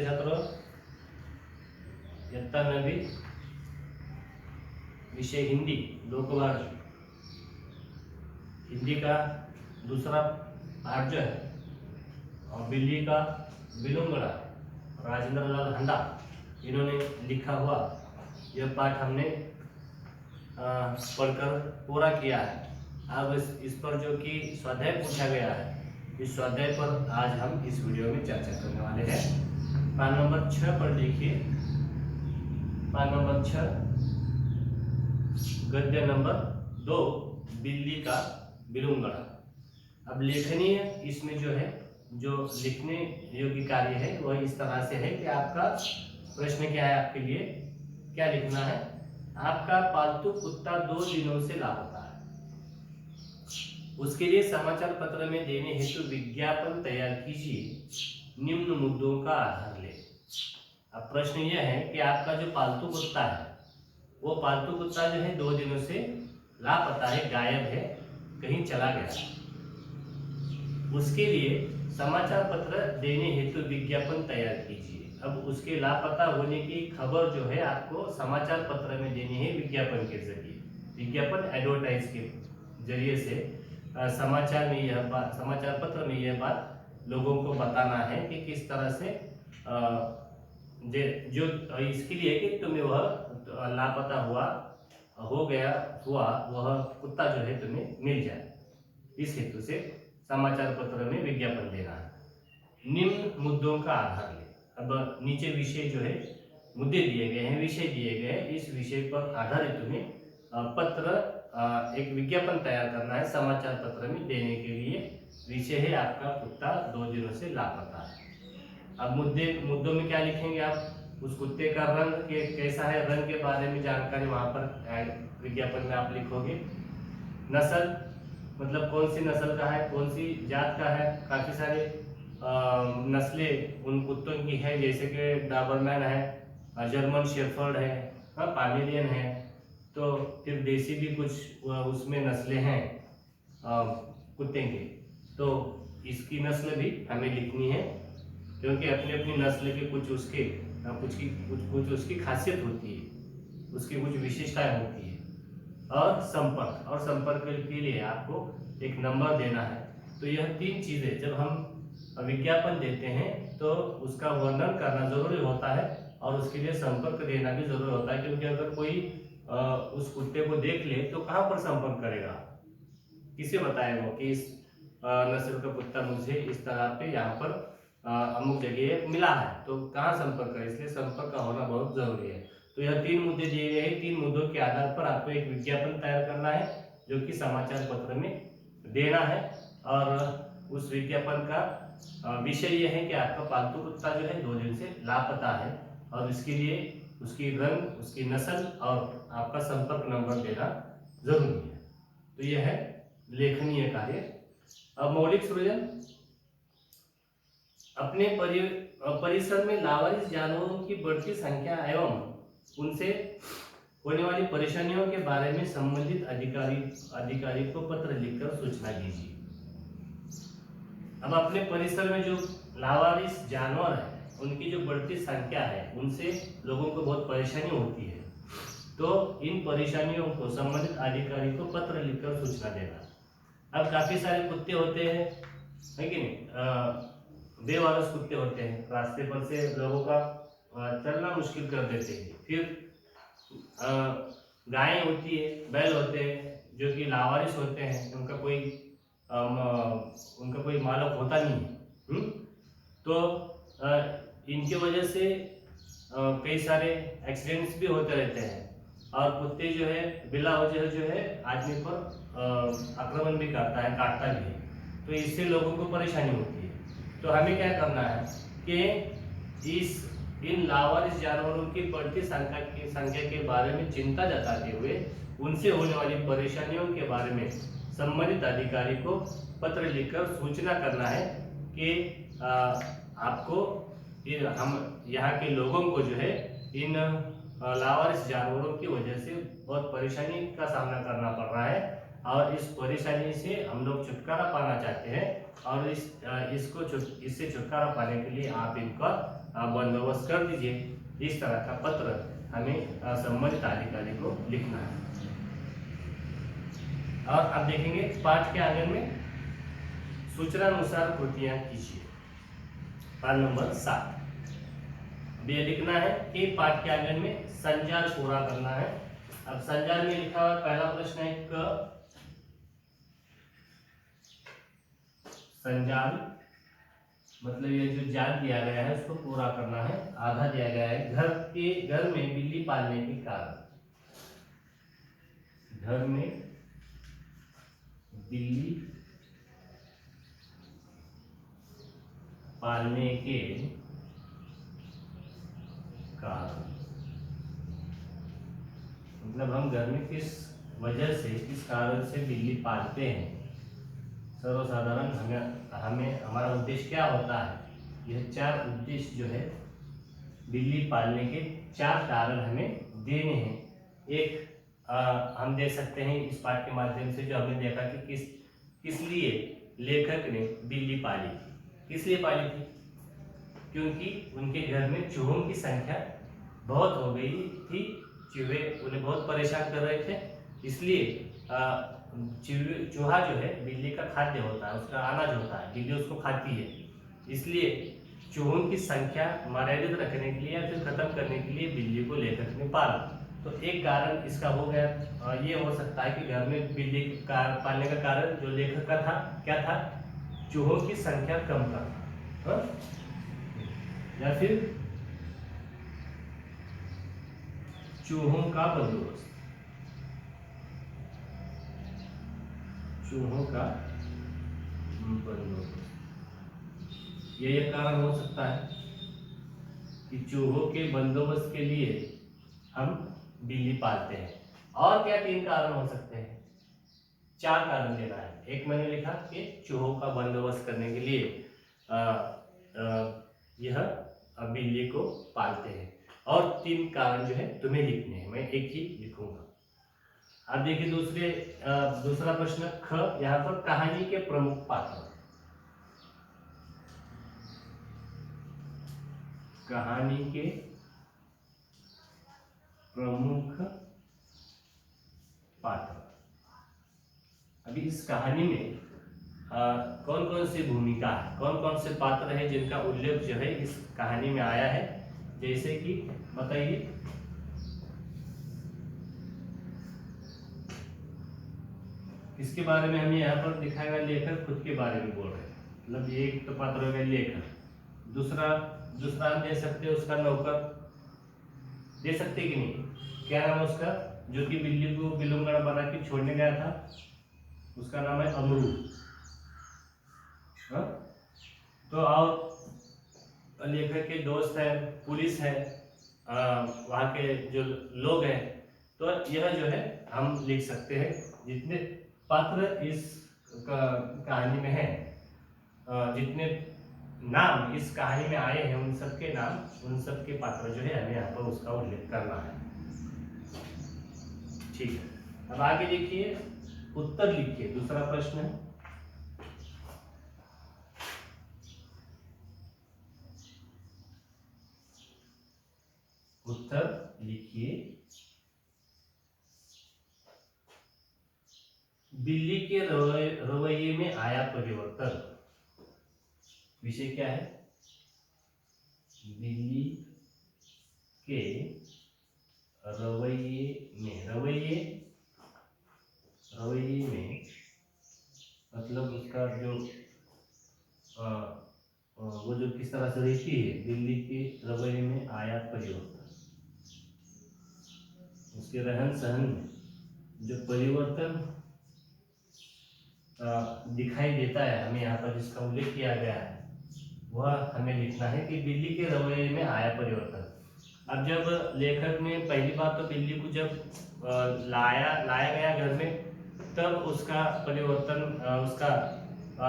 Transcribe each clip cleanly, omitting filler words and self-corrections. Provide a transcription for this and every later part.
छात्रों, इयत्ता 9वीं, विषय हिंदी, लोकवाणी। हिंदी का दूसरा पाठ जो है और बिल्ली का विलुंगड़ा, राजेंद्र लाल हंडा इन्होंने लिखा हुआ यह पाठ हमने पढ़कर पूरा किया है। अब इस पर जो कि स्वाध्याय पूछा गया है, इस स्वाध्याय पर आज हम इस वीडियो में चर्चा करने वाले हैं। पाठ नंबर 6 पर देखिए, पाठ नंबर 6, गद्य नंबर 2, बिल्ली का विलुंगड़ा। अब लेखनीय इसमें जो है, जो लिखने योग्य कार्य है वह इस तरह से है कि आपका प्रश्न क्या है, आपके लिए क्या लिखना है। आपका पालतू कुत्ता 2 दिनों से लापता है, उसके लिए समाचार पत्र में देने हेतु विज्ञापन तैयार कीजिए, निम्न मुद्दों का आधार ले। अब प्रश्न यह है कि आपका जो पालतू कुत्ता है, वो पालतू कुत्ता जो है 2 दिनों से लापता है, गायब है, कहीं चला गया। उसके लिए समाचार पत्र देने हेतु विज्ञापन तैयार कीजिए। अब उसके लापता होने की खबर जो है आपको समाचार पत्र में देनी है, विज्ञापन के जरिए, विज्ञापन एडवर्टाइज के जरिए से समाचार में यह बात, समाचार पत्र में यह बात लोगों को बताना है कि किस तरह से जो इसके लिए कि तुम्हें वह लापता हो गया वह कुत्ता जो है तुम्हें मिल जाए। इस हेतु से समाचार पत्र में विज्ञापन देना है। निम्न मुद्दों का आधार ले। अब नीचे विषय जो है, मुद्दे दिए गए हैं, विषय दिए गए हैं, इस विषय पर आधारित तुम्हें पत्र एक विज्ञापन तैयार करना है समाचार पत्र में देने के लिए। विषय है आपका कुत्ता 2 दिनों से लापता है। अब मुद्दों में क्या लिखेंगे आप, उस कुत्ते का रंग कैसा है, रंग के बारे में जानकारी वहां पर विज्ञापन में आप लिखोगे। नस्ल, मतलब कौन सी नस्ल का है, कौन सी जात का है। काफी सारे नस्लें उन कुत्तों की है, जैसे कि डाबरमैन है, जर्मन शेफर्ड है, पामेलियन है, तो फिर देसी भी कुछ उसमें नस्लें हैं कुत्ते के। तो इसकी नस्ल भी हमें लिखनी है, क्योंकि अपनी अपनी नस्ल के कुछ उसकी खासियत होती है, उसकी कुछ विशेषताएं होती है। और संपर्क के लिए आपको एक नंबर देना है। तो यह 3 चीजें जब हम विज्ञापन देते हैं तो उसका वर्णन करना जरूरी होता है और उसके लिए संपर्क देना भी जरूरी होता है, क्योंकि अगर कोई उस कुत्ते को देख ले तो कहाँ पर संपर्क करेगा, किसे बताएगा कि इस नस्ल का कुत्ता मुझे इस तरह पे यहाँ पर अमुक जगह मिला है, तो कहाँ संपर्क करे। इसलिए संपर्क का होना बहुत जरूरी है। तो यह 3 मुद्दे दिए गए हैं। 3 मुद्दों के आधार पर आपको एक विज्ञापन तैयार करना है जो कि समाचार पत्र में देना है। और उस विज्ञापन का विषय यह है कि आपका पालतू कुत्ता जो है 2 दिन से लापता है और इसके लिए उसकी रंग, उसकी नस्ल और आपका संपर्क नंबर देना जरूरी है। तो यह है लेखनीय कार्य। अब मौलिक सृजन, अपने परिसर में लावारिस जानवरों की बढ़ती संख्या एवं उनसे होने वाली परेशानियों के बारे में संबंधित अधिकारी को पत्र लिखकर सूचना दीजिए। अब अपने परिसर में जो लावारिस जानवर है उनकी जो बढ़ती संख्या है, उनसे लोगों को बहुत परेशानी होती है, तो इन परेशानियों को संबंधित अधिकारी को पत्र लिखकर सूचना देना। अब काफी सारे कुत्ते होते हैं, है कि नहीं, बेवारस कुत्ते होते हैं, रास्ते पर से लोगों का चलना मुश्किल कर देते हैं। फिर गायें होती है, बैल होते हैं जो कि लावारिस होते हैं, उनका कोई मालक होता नहीं है। तो इनकी वजह से कई सारे एक्सीडेंट्स भी होते रहते हैं और कुत्ते जो है बिला वजह जो है आदमी पर आक्रमण भी करता है, काटता भी है, तो इससे लोगों को परेशानी होती है। तो हमें क्या करना है कि इन लावारिस जानवरों की बढ़ती संख्या के बारे में चिंता जताते हुए उनसे होने वाली परेशानियों के बारे में संबंधित अधिकारी को पत्र लिखकर सूचना करना है कि आपको हम यहाँ के लोगों को जो है इन लावारिस जानवरों की वजह से बहुत परेशानी का सामना करना पड़ रहा है और इस परेशानी से हम लोग छुटकारा पाना चाहते हैं और इससे छुटकारा पाने के लिए आप इनका बंदोबस्त कर दीजिए। इस तरह का पत्र हमें संबंधित अधिकारी को लिखना है। और अब देखेंगे पाठ के आगे में सूचना अनुसार कृतियां कीजिए। पाठ नंबर 7 ये लिखना है कि पाठ के आगे में संजाल पूरा करना है। अब संजाल में लिखा हुआ पहला प्रश्न है क संजाल मतलब ये जो जाल दिया गया है उसको पूरा करना है। आधा दिया गया है घर में बिल्ली पालने के कारण, घर में बिल्ली पालने के कारण, मतलब हम घर में किस वजह से किस कारण से बिल्ली पालते हैं। सर्वसाधारण हमें हमारा उद्देश्य क्या होता है, यह 4 उद्देश्य जो है बिल्ली पालने के 4 कारण हमें देने हैं। एक हम दे सकते हैं इस पाठ के माध्यम से, जो हमने देखा कि किस लिए लेखक ने बिल्ली पाली थी। किस लिए पाली थी? क्योंकि उनके घर में चूहों की संख्या बहुत हो गई थी। चूहे उन्हें बहुत परेशान कर रहे थे, इसलिए चूहा जो है बिल्ली का खाद्य होता है, उसका अनाज होता है, बिल्ली उसको खाती है। इसलिए चूहों की संख्या मर्यादित रखने के लिए या फिर खत्म करने के लिए बिल्ली को लेखक ने पाला। तो एक कारण इसका हो गया। ये हो सकता है कि घर में बिल्ली पालने का कारण जो लेखक का था क्या था, चूहों की संख्या कम करना, या फिर चूहों का बंदोबस्त, चूहों का बंदोबस्त। ये एक कारण हो सकता है कि चूहों के बंदोबस्त के लिए हम बिल्ली पालते हैं। और क्या 3 कारण हो सकते हैं? 4 कारण देना है। एक मैंने लिखा कि चूहों का बंदोबस्त करने के लिए यह बिल्ली को पालते हैं। और 3 कारण जो है तुम्हें लिखने हैं, मैं एक ही लिखूंगा। अब देखिए दूसरा प्रश्न ख, यहाँ पर कहानी के प्रमुख पात्र, कहानी के प्रमुख पात्र। अभी इस कहानी में कौन कौन सी भूमिका है, कौन कौन से पात्र हैं जिनका उल्लेख जो है इस कहानी में आया है, जैसे कि बताइए। इसके बारे में हमें यहाँ पर दिखाया गया, लेखक खुद के बारे में बोल रहे हैं, मतलब ये एक तो पात्र हो गया लेखक। दूसरा हम दे सकते हैं उसका नौकर, दे सकते कि नहीं, क्या नाम है उसका, जो कि बिल्ली को बिलुंगड़ा बना के छोड़ने गया था, उसका नाम है अमरूद। तो और लेखक के दोस्त है, पुलिस है, वहाँ के जो लोग हैं। तो यह जो है हम लिख सकते हैं जितने पात्र इस कहानी में हैं, जितने नाम इस कहानी में आए हैं उन सबके नाम, उन सबके पात्र जो है हमें यहाँ पर उसका उल्लेख करना है। ठीक है, अब आगे देखिए, उत्तर लिखिए। दूसरा प्रश्न है, उत्तर लिखिए। बिल्ली के रवैये में आया परिवर्तन। विषय क्या है? बिल्ली के रवैये में मतलब उसका जो वो जो किस तरह से रहती है, बिल्ली के रवैये में आया परिवर्तन, उसके रहन सहन में जो परिवर्तन दिखाई देता है, हमें यहाँ पर जिसका उल्लेख किया गया है वह हमें लिखना है कि बिल्ली के रवैये में आया परिवर्तन। अब जब लेखक ने पहली बार तो बिल्ली को जब लाया गया घर में, तब उसका परिवर्तन, उसका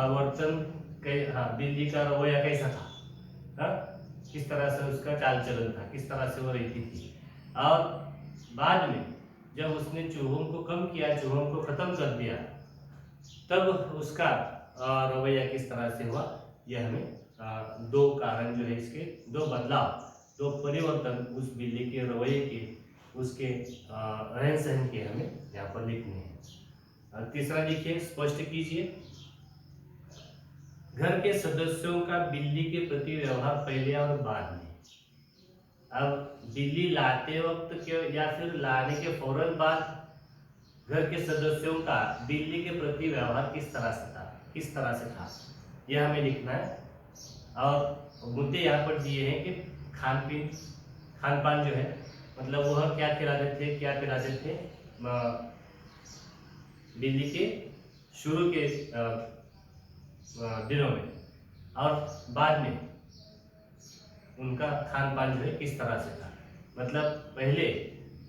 वर्तन बिल्ली का रवैया कैसा था, किस तरह से उसका चाल चलन था, किस तरह से वो रहती थी। और बाद में जब उसने चूहों को कम किया, चूहों को खत्म कर दिया, तब उसका रवैया किस तरह से हुआ, यह हमें दो कारण जो है इसके, दो बदलाव, दो परिवर्तन उस बिल्ली के रवैये के, उसके रहन सहन के हमें यहाँ पर लिखने हैं। तीसरा लिखिए, स्पष्ट कीजिए, घर के सदस्यों का बिल्ली के प्रति व्यवहार पहले और बाद में। अब बिल्ली लाते वक्त के या फिर लाने के फौरन बाद घर के सदस्यों का बिल्ली के प्रति व्यवहार किस तरह से था, यह हमें लिखना है। और मुद्दे यहाँ पर दिए हैं कि खान पान जो है, मतलब वह क्या खिलाते थे बिल्ली के शुरू के दिनों में, और बाद में उनका खान पान जो है किस तरह से था। मतलब पहले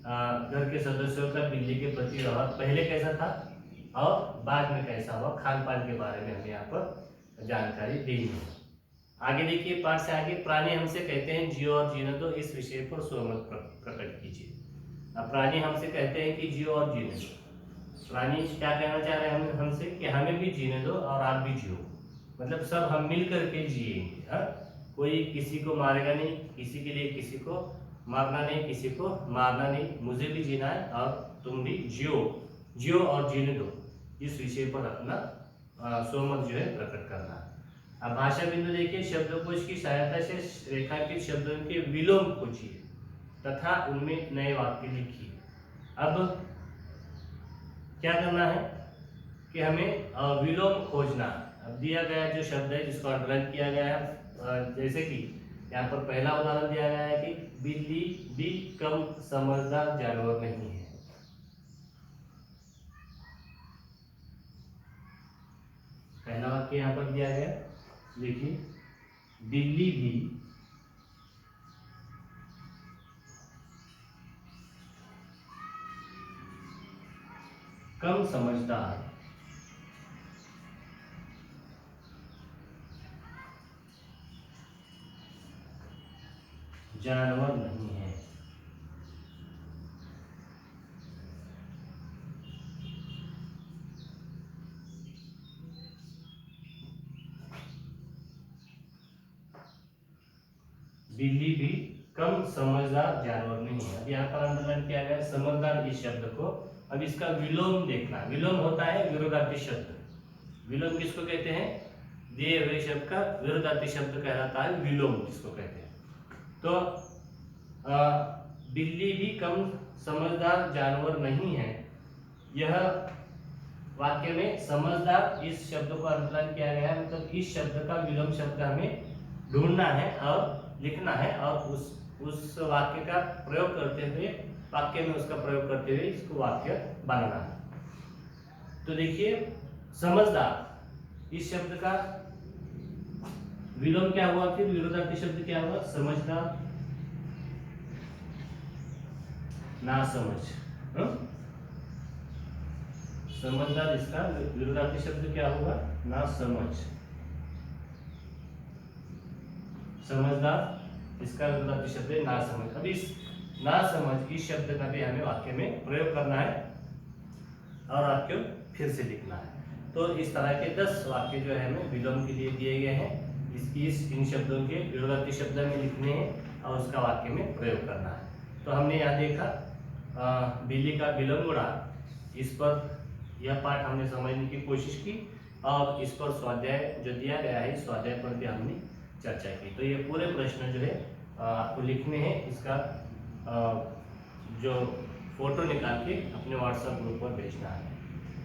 घर के सदस्यों का बिल्ली के प्रति व्यवहार पहले कैसा था और बाद में कैसा हुआ, खान पान के बारे में हमें यहाँ पर जानकारी देनी है। आगे देखिए, पाठ से आगे, प्राणी हमसे कहते हैं जियो और जीने दो, इस विषय पर सहमत प्रकट कीजिए। अब प्राणी हमसे कहते हैं कि जियो और जीने दो। प्राणी क्या कहना चाह रहे हैं हमसे कि हमें भी जीने दो और आप भी जियो, मतलब सब हम मिल करके जिएंगे। कोई किसी को मारेगा नहीं, किसी के लिए किसी को मारना नहीं, किसी को मारना नहीं, मुझे भी जीना है और तुम भी जियो और जीने दो, इस विषय पर अपना सहमत जो है प्रकट करना है। अब भाषा बिंदु देखिए, शब्दकोश की सहायता से रेखांकित शब्दों के विलोम खोजिए तथा उनमें नए वाक्य लिखिए। अब क्या करना है कि हमें विलोम खोजना। अब दिया गया जो शब्द है जिसको अंडरलाइन किया गया है, जैसे कि यहाँ पर पहला उदाहरण दिया गया है कि बिल्ली भी कम समझदार जानवर नहीं है। पहला वाक्य यहाँ पर दिया गया, देखिए, बिल्ली भी कम समझदार जानवर नहीं है। बिल्ली भी कम समझदार जानवर नहीं है। अब यहाँ पर अंडरलाइन किया गया समझदार इस शब्द को। अब इसका विलोम देखना। विलोम होता है विरोधार्थी शब्द। विलोम किसको कहते हैं? दिए हुए शब्द का विरोधार्थी शब्द कहलाता है विलोम, जिसको कहते हैं। तो बिल्ली भी कम समझदार जानवर नहीं है, यह वाक्य में समझदार इस शब्द को अंडरलाइन किया गया है। मतलब इस शब्द का विलोम शब्द हमें ढूंढना है और लिखना है और उस वाक्य का प्रयोग करते हुए, वाक्य में उसका प्रयोग करते हुए इसको वाक्य बनाना है। तो देखिए, समझदार इस शब्द का विलोम क्या हुआ, फिर विरोधार्थी शब्द क्या हुआ? समझदार, ना समझ। समझदार इसका विरोधार्थी शब्द क्या होगा? ना समझ। समझदार इसका विरोधार्थी शब्द है ना समझ। अब इस ना समझ इस शब्द का भी हमें वाक्य में प्रयोग करना है और वाक्य फिर से लिखना है। तो इस तरह के 10 वाक्य जो है हमें विलोम के लिए दिए गए हैं। इन शब्दों के विरोधार्थी शब्द में लिखने हैं और उसका वाक्य में प्रयोग करना है। तो हमने यहाँ देखा बिल्ली का विलोम गुणा, इस पर यह पाठ हमने समझने की कोशिश की और इस पर स्वाध्याय जो दिया गया है, स्वाध्याय पर भी हमने चर्चा की। तो ये पूरे प्रश्न जो है आपको लिखने हैं। इसका जो फोटो निकाल के अपने व्हाट्सएप ग्रुप पर भेजना है।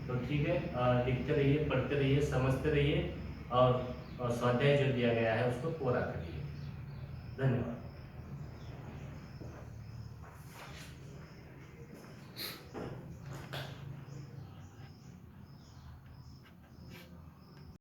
तो ठीक है, लिखते रहिए, पढ़ते रहिए, समझते रहिए और स्वाध्याय जो दिया गया है उसको पूरा करिए। धन्यवाद।